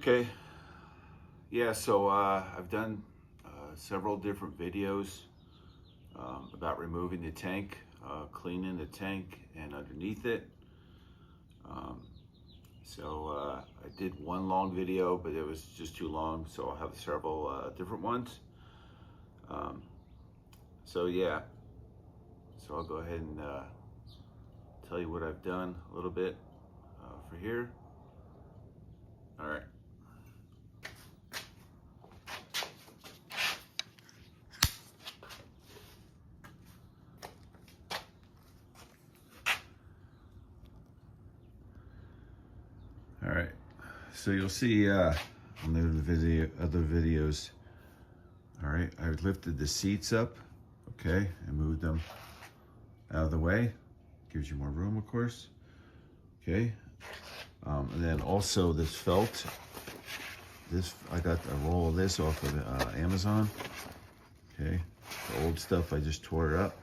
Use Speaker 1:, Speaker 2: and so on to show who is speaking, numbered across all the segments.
Speaker 1: Okay, yeah, so I've done several different videos about removing the tank, cleaning the tank and underneath it. Um, I did one long video, but it was just too long, so I'll have several different ones. Um, yeah, so I'll go ahead and tell you what I've done a little bit for here. All right. All right, so you'll see on the other videos. All right, I lifted the seats up, okay, and moved them out of the way. Gives you more room, of course. Okay, and then also this felt. I got a roll of this off of Amazon. Okay, the old stuff I just tore it up.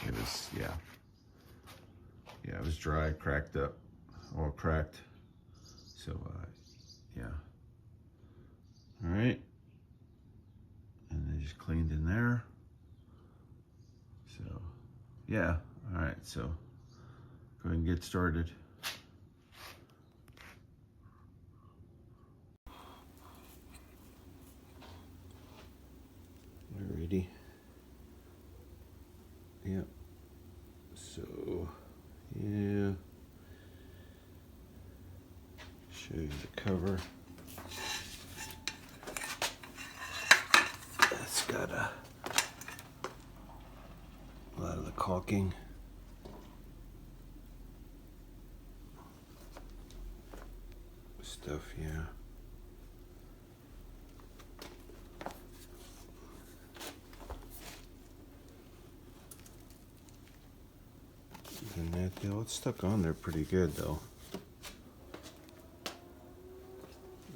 Speaker 1: It was it was dry, cracked up, all cracked. So yeah. All right, and they just cleaned in there. So yeah, all right, so go ahead and get started. Alrighty. Yep. So yeah, show you the cover. It's got a lot of the caulking. Stuff, yeah. And that, it's stuck on there pretty good though.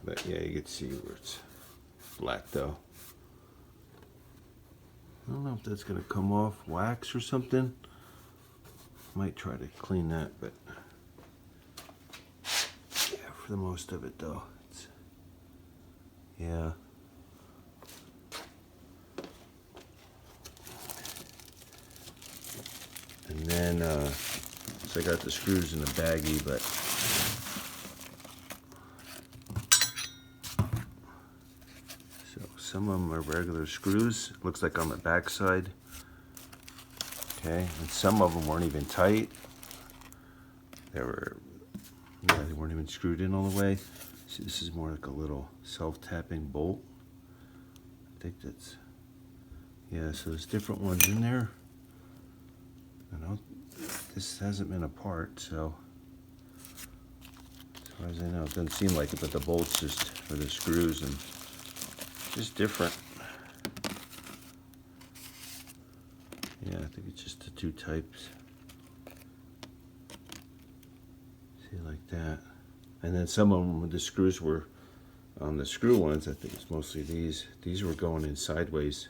Speaker 1: But yeah, you can see where it's black though. I don't know if that's gonna come off wax or something. Might try to clean that, but yeah, for the most of it though, it's, yeah. And then, so I got the screws in the baggie, but so some of them are regular screws. Looks like on the back side. Okay, and some of them weren't even tight. They weren't even screwed in all the way. See, this is more like a little self-tapping bolt. I think that's, yeah, so there's different ones in there. This hasn't been apart, so as far as I know, it doesn't seem like it, but the bolts just for the screws and just different. Yeah, I think it's just the two types. See, like that. And then some of them, the screws were on the screw ones. I think it's mostly these. These were going in sideways.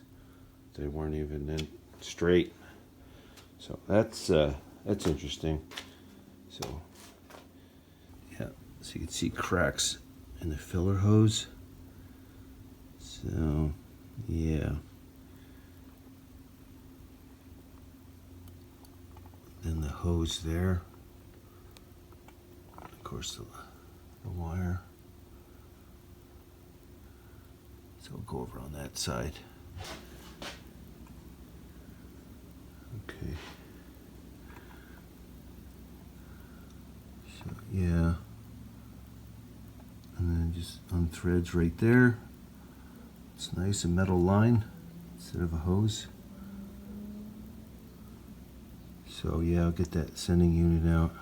Speaker 1: They weren't even in straight. So that's interesting. So yeah, so you can see cracks in the filler hose. So yeah. Then the hose there. Of course the wire. So we'll go over on that side. Okay. So yeah. And then just unthreads right there. It's nice, a metal line instead of a hose. So yeah, I'll get that sending unit out.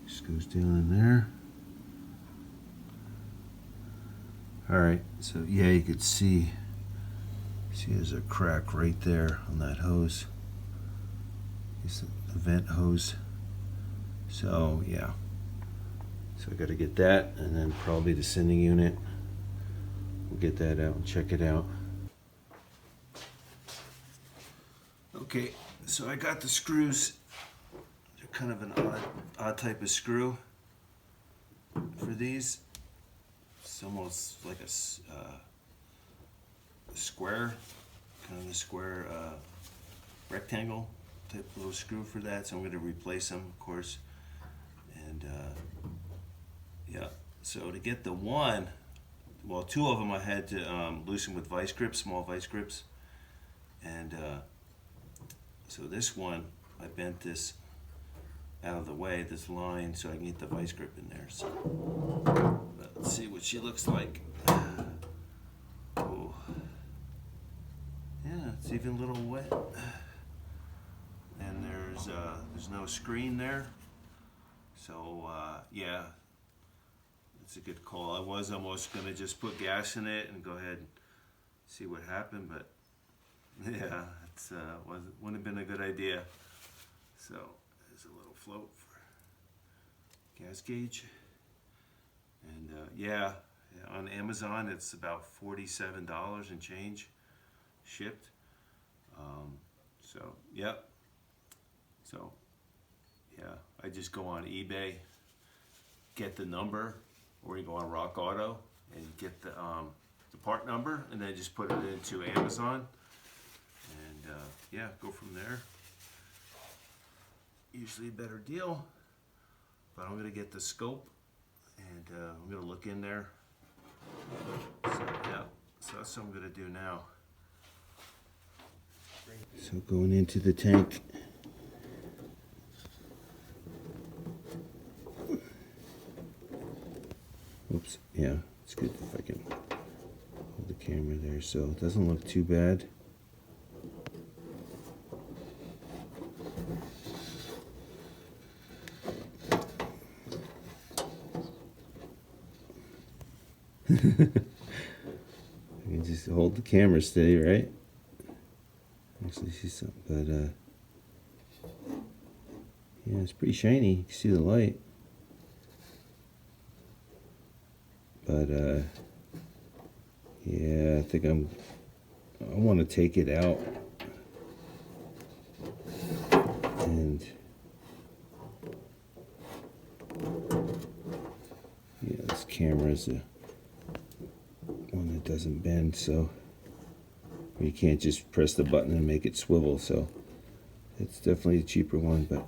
Speaker 1: Just goes down in there. Alright, so yeah, you could see there's a crack right there on that hose. It's the vent hose. So yeah. So I gotta get that, and then probably the sending unit. We'll get that out and check it out. Okay, so I got the screws. They're
Speaker 2: kind of an odd type of screw for these. It's almost like a square, kind of a square rectangle type little screw for that. So I'm going to replace them, of course. And yeah, so to get the one, well, two of them I had to loosen with vice grips, small vice grips. And so this one, I bent this out of the way, this line, so I can get the vice grip in there. So let's see what she looks like. Oh, yeah, it's even a little wet. And there's no screen there. So yeah, it's a good call. I was almost gonna just put gas in it and go ahead and see what happened, but yeah, it's wouldn't have been a good idea. So there's a little float for gas gauge, and yeah, on Amazon it's about $47 and change shipped. So yep. So yeah, I just go on eBay, get the number, or you go on Rock Auto and get the part number, and then just put it into Amazon, and yeah, go from there. Usually a better deal, but I'm gonna get the scope, and I'm gonna look in there. So yeah, so that's what I'm gonna do now. So going into the tank. Oops, yeah, it's good if I can hold the camera there, so it doesn't look too bad. I can just hold the camera steady, right? Actually see something, but yeah, it's pretty shiny. You can see the light. But yeah, I think I want to take it out, and yeah, this camera is the one that doesn't bend, so you can't just press the button and make it swivel, so it's definitely a cheaper one, but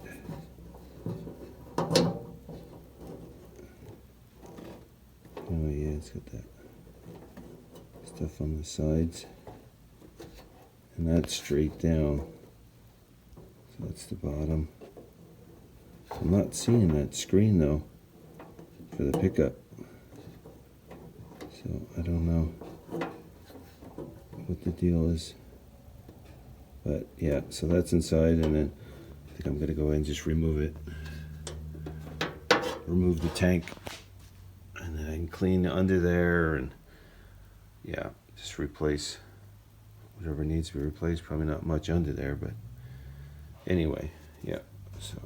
Speaker 2: oh yeah, it's got that stuff on the sides, and that's straight down, so that's the bottom. I'm not seeing that screen though for the pickup, so I don't know what the deal is, but yeah, so that's inside, and then I think I'm gonna go ahead and just remove it, remove the tank, and then I can clean under there, and yeah, just replace whatever needs to be replaced. Probably not much under there, but anyway, yeah, so